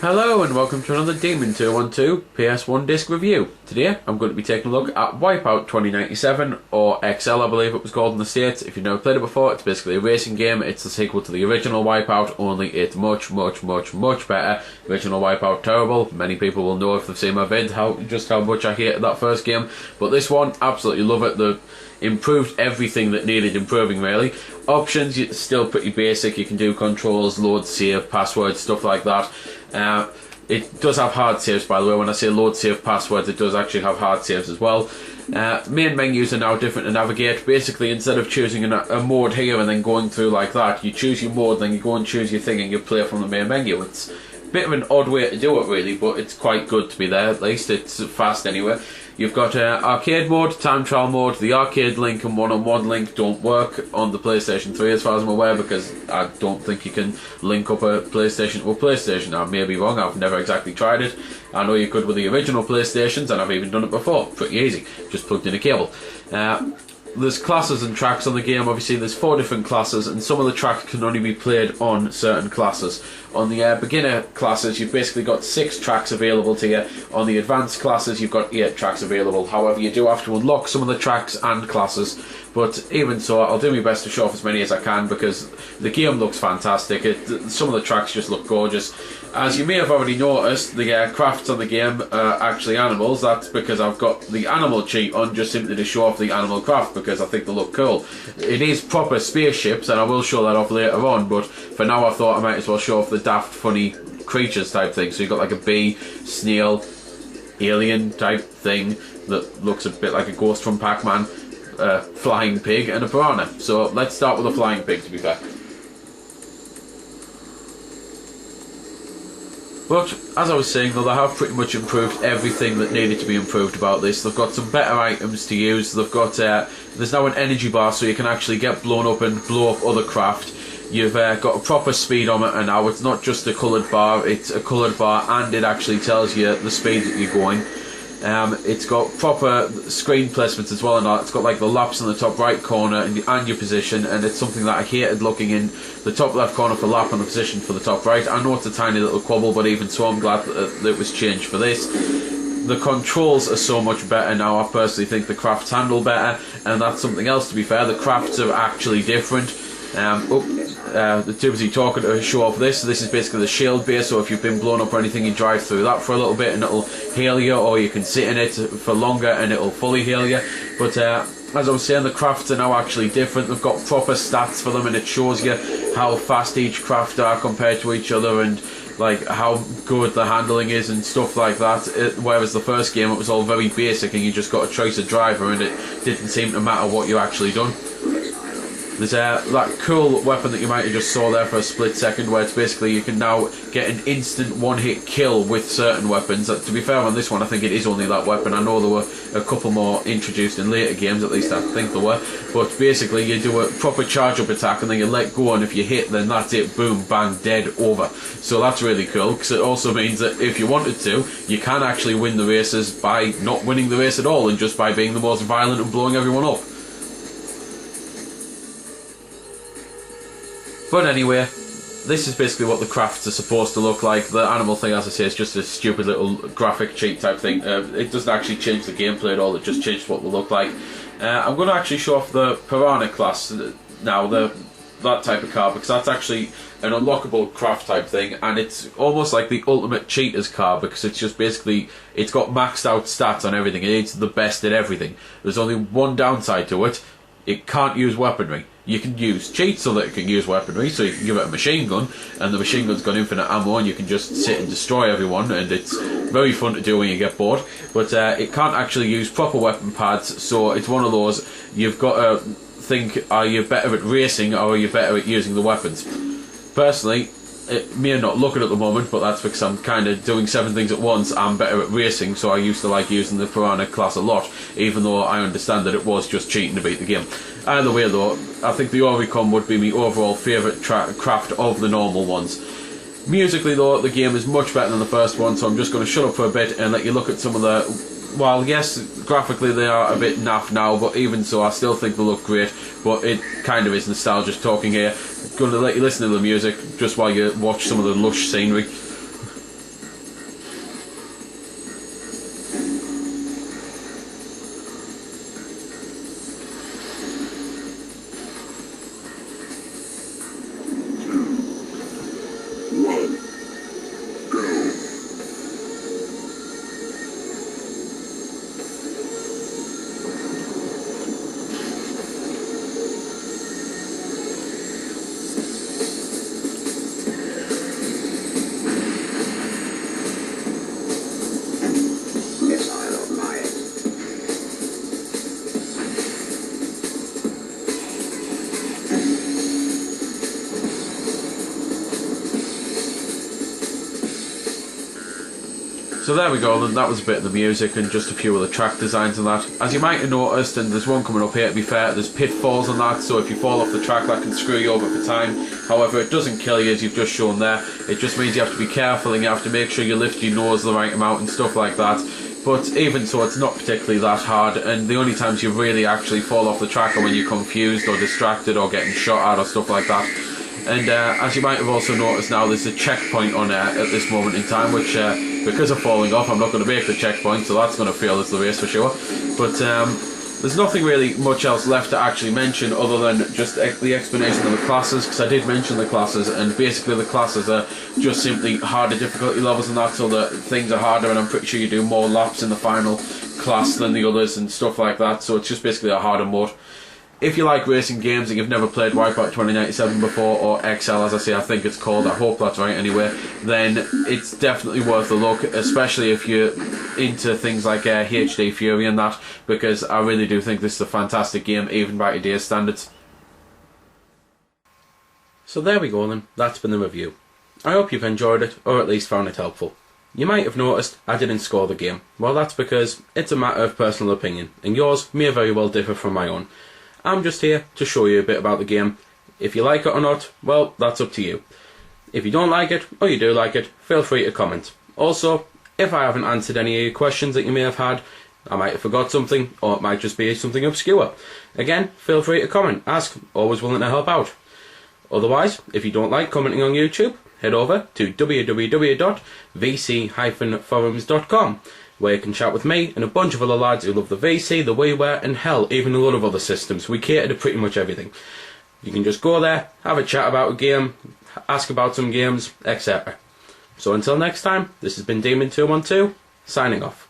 Hello and welcome to another Demon 212 PS1 disc review. Today I'm going to be taking a look at Wipeout 2097, or XL I believe it was called in the States. If you've never played it before, it's basically a racing game. It's the sequel to the original Wipeout, only it's much better. Original Wipeout terrible. Many people will know if they've seen my vid just how much I hated that first game. But this one, absolutely love it. The improved everything that needed improving really. Options, it's still pretty basic. You can do controls, load, save, passwords, stuff like that. It does have hard saves, by the way. When I say load, save, passwords, it does actually have hard saves as well. Main menus are now different to navigate. Basically, instead of choosing a mode here and then going through like that, you choose your mode, then you go and choose your thing and you play from the main menu. It's a bit of an odd way to do it really, but it's quite good to be there. At least it's fast anyway. You've got arcade mode, time trial mode. The arcade link and one-on-one link don't work on the PlayStation 3 as far as I'm aware, because I don't think you can link up a PlayStation to a PlayStation. I may be wrong, I've never exactly tried it. I know you could with the original PlayStations, and I've even done it before. Pretty easy, just plugged in a cable. There's classes and tracks on the game. Obviously there's 4 different classes, and some of the tracks can only be played on certain classes. On the beginner classes you've basically got 6 tracks available to you. On the advanced classes you've got 8 tracks available. However, you do have to unlock some of the tracks and classes, but even so I'll do my best to show off as many as I can because the game looks fantastic. Some of the tracks just look gorgeous. As you may have already noticed, the crafts on the game are actually animals. That's because I've got the animal cheat on just simply to show off the animal craft because I think they look cool. It is proper spaceships and I will show that off later on, but for now I thought I might as well show off the daft funny creatures type thing. So you've got like a bee, snail, alien type thing that looks a bit like a ghost from Pac-Man, flying pig and a piranha. So let's start with the flying pig, to be fair. But, as I was saying though, they have pretty much improved everything that needed to be improved about this. They've got some better items to use. They've got, there's now an energy bar so you can actually get blown up and blow up other craft. You've got a proper speedometer now. It's not just a coloured bar, it's a coloured bar and it actually tells you the speed that you're going. It's got proper screen placements as well, and it's got like the laps in the top right corner and your position, and it's something that I hated looking in the top left corner for lap and the position for the top right. I know it's a tiny little quibble, but even so I'm glad that it was changed for this. The controls are so much better now. I personally think the crafts handle better, and that's something else to be fair. The crafts are actually different. The too busy talking to show off this. This is basically the shield base, so if you've been blown up or anything, you drive through that for a little bit and it'll heal you, or you can sit in it for longer and it'll fully heal you. But as I was saying, the crafts are now actually different. They've got proper stats for them and it shows you how fast each craft are compared to each other and like how good the handling is and stuff like that. Whereas the first game it was all very basic and you just got to choice a driver and it didn't seem to matter what you actually done. There's that cool weapon that you might have just saw there for a split second, where it's basically you can now get an instant one-hit kill with certain weapons. To be fair, on this one I think it is only that weapon. I know there were a couple more introduced in later games, at least I think there were, but basically you do a proper charge-up attack and then you let go, and if you hit then that's it, boom, bang, dead, over. So that's really cool, because it also means that if you wanted to, you can actually win the races by not winning the race at all and just by being the most violent and blowing everyone up. But anyway, this is basically what the crafts are supposed to look like. The animal thing, as I say, is just a stupid little graphic cheat type thing. It doesn't actually change the gameplay at all, it just changes what they look like. I'm going to actually show off the piranha class now, that type of car, because that's actually an unlockable craft type thing, and it's almost like the ultimate cheater's car, because it's just basically, it's got maxed out stats on everything. It's the best at everything. There's only one downside to it: it can't use weaponry. You can use cheats so that it can use weaponry, so you can give it a machine gun, and the machine gun's got infinite ammo, and you can just sit and destroy everyone, and it's very fun to do when you get bored. But it can't actually use proper weapon pads, so it's one of those, you've got to think, are you better at racing, or are you better at using the weapons? Personally, it may not look it at the moment, but that's because I'm kind of doing 7 things at once. I'm better at racing, so I used to like using the piranha class a lot, even though I understand that it was just cheating to beat the game. Either way though, I think the Oricon would be my overall favourite craft of the normal ones. Musically though, the game is much better than the first one, so I'm just going to shut up for a bit and let you look at some of the... While yes, graphically they are a bit naff now, but even so I still think they look great, but it kind of is nostalgic talking here. I'm going to let you listen to the music just while you watch some of the lush scenery. So there we go then, that was a bit of the music and just a few of the track designs and that. As you might have noticed, and there's one coming up here to be fair, there's pitfalls on that, so if you fall off the track that can screw you over for time. However, it doesn't kill you as you've just shown there, it just means you have to be careful and you have to make sure you lift your nose the right amount and stuff like that. But even so, it's not particularly that hard, and the only times you really actually fall off the track are when you're confused or distracted or getting shot at or stuff like that. And as you might have also noticed now, there's a checkpoint on at this moment in time, which because of falling off, I'm not going to make the checkpoint, so that's going to fail as the race for sure. But there's nothing really much else left to actually mention other than just the explanation of the classes, because I did mention the classes, and basically the classes are just simply harder difficulty levels and that, so that things are harder, and I'm pretty sure you do more laps in the final class than the others and stuff like that, so it's just basically a harder mode. If you like racing games and you've never played Wipeout 2097 before, or XL as I say, I think it's called, I hope that's right anyway, then it's definitely worth a look, especially if you're into things like HD Fury and that, because I really do think this is a fantastic game, even by today's standards. So there we go then, that's been the review. I hope you've enjoyed it, or at least found it helpful. You might have noticed I didn't score the game. Well, that's because it's a matter of personal opinion, and yours may very well differ from my own. I'm just here to show you a bit about the game. If you like it or not, well, that's up to you. If you don't like it, or you do like it, feel free to comment. Also, if I haven't answered any of your questions that you may have had, I might have forgot something, or it might just be something obscure. Again, feel free to comment, ask, always willing to help out. Otherwise, if you don't like commenting on YouTube, head over to www.vc-forums.com, where you can chat with me and a bunch of other lads who love the VC, the WiiWare, and hell, even a lot of other systems. We cater to pretty much everything. You can just go there, have a chat about a game, ask about some games, etc. So until next time, this has been Demon212, signing off.